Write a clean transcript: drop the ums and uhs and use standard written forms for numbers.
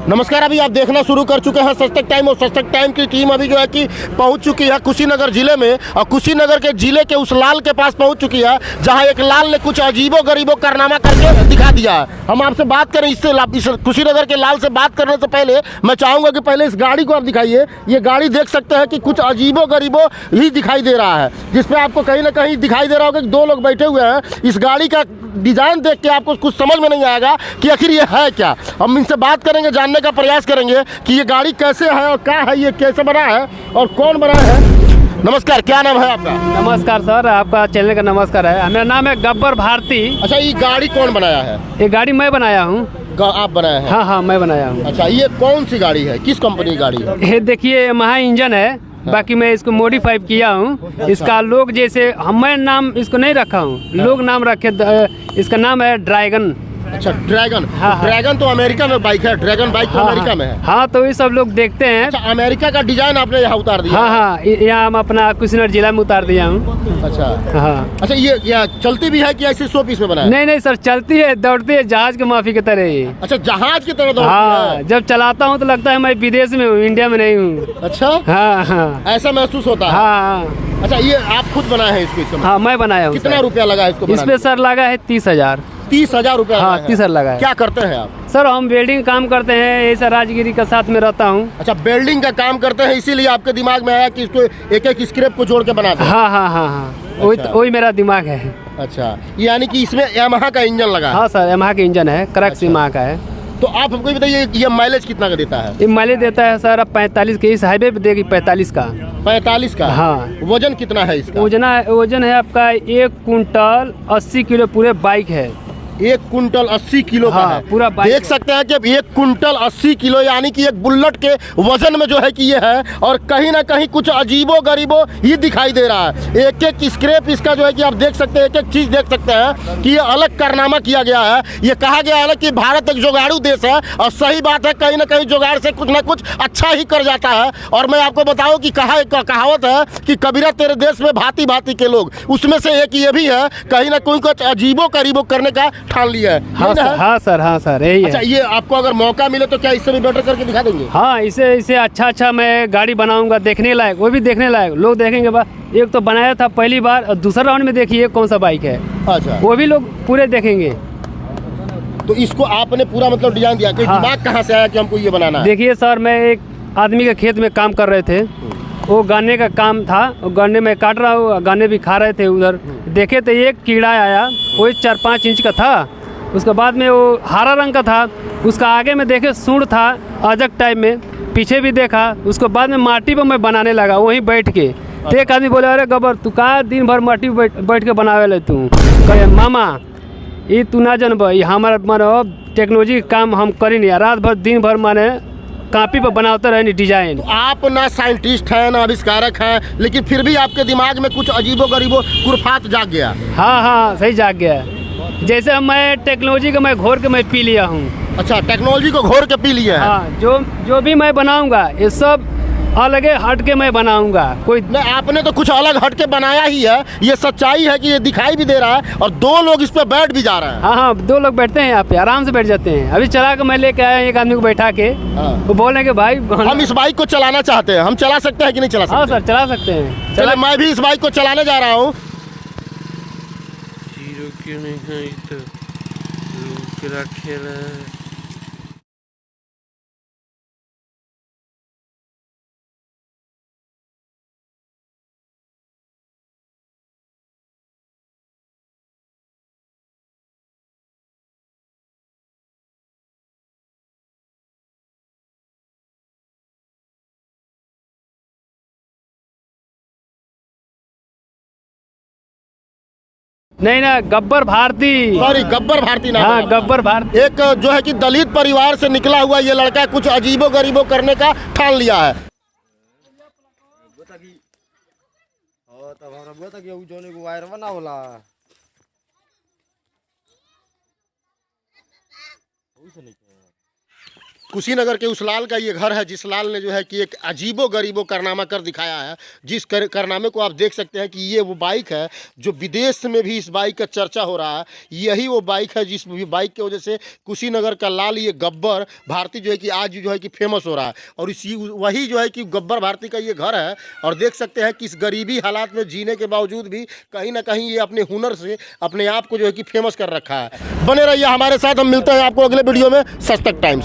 नमस्कार। अभी आप देखना शुरू कर चुके हैं सशक्त टाइम, और सशक्त टाइम की टीम अभी जो है कि पहुंच चुकी है कुशीनगर जिले में, और कुशीनगर के जिले के उस लाल के पास पहुंच चुकी है जहां एक लाल ने कुछ अजीबो गरीबो कारनामा करके दिखा दिया है। हम आपसे बात करें इस कुशीनगर के लाल से बात करने से पहले मैं चाहूंगा कि पहले इस गाड़ी को आप दिखाइए। ये गाड़ी देख सकते हैं कि कुछ अजीबो गरीबो ही दिखाई दे रहा है, जिसपे आपको कहीं ना कहीं दिखाई दे रहा होगा कि दो लोग बैठे हुए हैं। इस गाड़ी का डिजाइन देख के आपको कुछ समझ में नहीं आएगा कि आखिर ये है क्या। हम इनसे बात करेंगे, जानने का प्रयास करेंगे कि ये गाड़ी कैसे है और क्या है, ये कैसे बना है और कौन बनाया है। नमस्कार, क्या नाम है आपका? नमस्कार सर, आपका चैनल का नमस्कार है। मेरा नाम है गब्बर भारती। अच्छा, ये गाड़ी कौन बनाया है? ये गाड़ी मैं बनाया हूँ। आप बनाया है? हाँ, मैं बनाया हूँ। अच्छा, ये कौन सी गाड़ी है, किस कंपनी की गाड़ी है? ये देखिए, महा इंजन है। बाकी मैं इसको मॉडिफाई किया हूँ। इसका लोग जैसे मैं नाम इसको नहीं रखा हूँ, लोग नाम रखे। इसका नाम है ड्रैगन। अच्छा, ड्रैगन। हाँ। ड्रैगन तो अमेरिका में बाइक है, ड्रैगन बाइक तो अमेरिका में है। हाँ, तो ये सब लोग देखते हैं। अच्छा, अमेरिका का डिजाइन आपने यहाँ उतार दिया? हाँ, यहाँ हम अपना कुशीनगर जिला में उतार दिया हूँ। अच्छा। हाँ। अच्छा, ये चलती भी है कि ऐसे 100 पीस में बनाया? नहीं सर, चलती है, दौड़ती है, जहाज के माफी की तरह ही। अच्छा, जहाज की तरह दौड़ती हाँ, है। जब चलाता हूँ तो लगता है मैं विदेश में हूँ, इंडिया में नहीं हूँ। अच्छा। हाँ, ऐसा महसूस होता है? हाँ। अच्छा, ये आप खुद बनाए हैं इसको? हाँ, मैं बनाया हूँ। कितना रुपया लगा है इसको? इस पे सर लगा है 30,000। 30,000 रुपया? हाँ, 30,000 लगा है। क्या करते हैं आप? सर हम वेल्डिंग काम करते हैं, ऐसा राजगिरी के साथ में रहता हूँ। अच्छा, वेल्डिंग का काम करते हैं, इसीलिए आपके दिमाग में आया कि इसको एक एक स्क्रैप को जोड़ के बनाते हैं? हाँ, वही मेरा दिमाग है। अच्छा, यानी कि इसमें यामाहा का इंजन लगा है? हाँ सर, यामाहा का इंजन है, क्रक्स यामाहा का है। तो आप हमको बताइए, ये माइलेज कितना का देता है? ये माइलेज देता है सर अब 45 के, इस हाईवे पे देगी 45 का। 45 का? हाँ। वजन कितना है इसका? वजन है आपका 1 कुंटल 80 किलो, पूरे बाइक है। 1 कुंटल 80 किलो का हाँ, है? पूरा बाइक देख सकते हैं कि 1 कुंटल 80 किलो, यानी कि एक बुलेट के वजन में जो है कि ये है। और कहीं ना कहीं कुछ अजीबो गरीबो ही दिखाई दे रहा है। एक एक स्क्रैप इसका जो है कि आप देख सकते हैं, एक एक चीज देख सकते हैं कि ये अलग कारनामा किया गया है। ये कहा गया है कि भारत एक जुगाड़ू देश है, और सही बात है, कहीं ना कहीं जुगाड़ से कुछ ना कुछ अच्छा ही कर जाता है। और मैं आपको बताऊं कि कहावत है कि कबीरा तेरे देश में भांति भांति के लोग, उसमें से एक ये भी है, कहीं ना कहीं कुछ अजीबो गरीबो करने का ठान लिया है। हाँ सर, यही है। अच्छा, ये आपको अगर मौका मिले तो क्या इससे भी बेटर करके दिखा देंगे? हाँ, इसे अच्छा मैं गाड़ी बनाऊंगा, देखने लायक, वो भी देखने लायक, लोग देखेंगे। एक तो बनाया था पहली बार, और दूसरा राउंड में देखिए कौन सा बाइक है। अच्छा, वो भी लोग पूरे देखेंगे। तो इसको आपने पूरा मतलब डिजाइन दिया कि हाँ। दिमाग कहाँ से आया कि हमको ये बनाना है? देखिए सर, मैं एक आदमी के खेत में काम कर रहे थे, वो गन्ने का काम था, वो गन्ने में काट रहा हूँ, गन्ने भी खा रहे थे। उधर देखे तो एक कीड़ा आया, वही 4-5 इंच का था। उसके बाद में वो हरा रंग का था। उसका आगे में देखे सूंड था अजक टाइप में, पीछे भी देखा। उसके बाद में माटी पर मैं बनाने लगा वहीं बैठ के। तो एक आदमी बोले, अरे गब्बर, तू का दिन भर माटी बैठ के बनावे ले तू? कहे, मामा ये तू ना जानब, ये हमारा मानो टेक्नोलॉजी का काम हम करी नहीं, रात भर दिन भर माने कॉपी पर बनाते रहे डिजाइन। तो आप ना साइंटिस्ट हैं ना आविष्कारक हैं, लेकिन फिर भी आपके दिमाग में कुछ अजीबो गरीबो खुरफात जाग गया? हाँ, सही जाग गया। जैसे मैं टेक्नोलॉजी को मैं घोर के मैं पी लिया हूँ। अच्छा, टेक्नोलॉजी को घोर के पी लिया है? हाँ, जो भी मैं बनाऊंगा ये सब अलग हट के मैं बनाऊंगा। कोई नहीं, आपने तो कुछ अलग हट के बनाया ही है, ये सच्चाई है कि ये दिखाई भी दे रहा है, और 2 लोग इस पे बैठ भी जा रहे हैं। हाँ, 2 लोग बैठते हैं यहाँ पे, आराम से बैठ जाते हैं। अभी चला के मैं लेके आया एक आदमी को बैठा के। हाँ। वो बोल रहे कि भाई हम इस बाइक को चलाना चाहते हैं, हम चला सकते हैं कि नहीं चला सकते? हाँ सर, चला सकते हैं। चलो, मैं भी इस बाइक को चलाने जा रहा हूँ। क्यों नहीं है तो खेला नहीं ना, गब्बर भारती। सॉरी, गब्बर भारती नाम है हाँ, आपका। गब्बर भारती। एक जो है कि दलित परिवार से निकला हुआ ये लड़का कुछ अजीबो गरीबो करने का ठान लिया है। कुशीनगर के उस लाल का ये घर है जिस लाल ने जो है कि एक अजीबो गरीबो कारनामा कर दिखाया है। जिस कारनामे को आप देख सकते हैं कि ये वो बाइक है जो विदेश में भी इस बाइक का चर्चा हो रहा है। यही वो बाइक है जिस बाइक की वजह से कुशीनगर का लाल ये गब्बर भारती जो है कि आज जो है कि फेमस हो रहा है। और इसी वही जो है कि गब्बर भारती का ये घर है। और देख सकते हैं कि इस गरीबी हालात में जीने के बावजूद भी कहीं ना कहीं ये अपने हुनर से अपने आप को जो है कि फेमस कर रखा है। बने रहिए हमारे साथ, हम मिलते हैं आपको अगले वीडियो में। सच तक टाइम्स।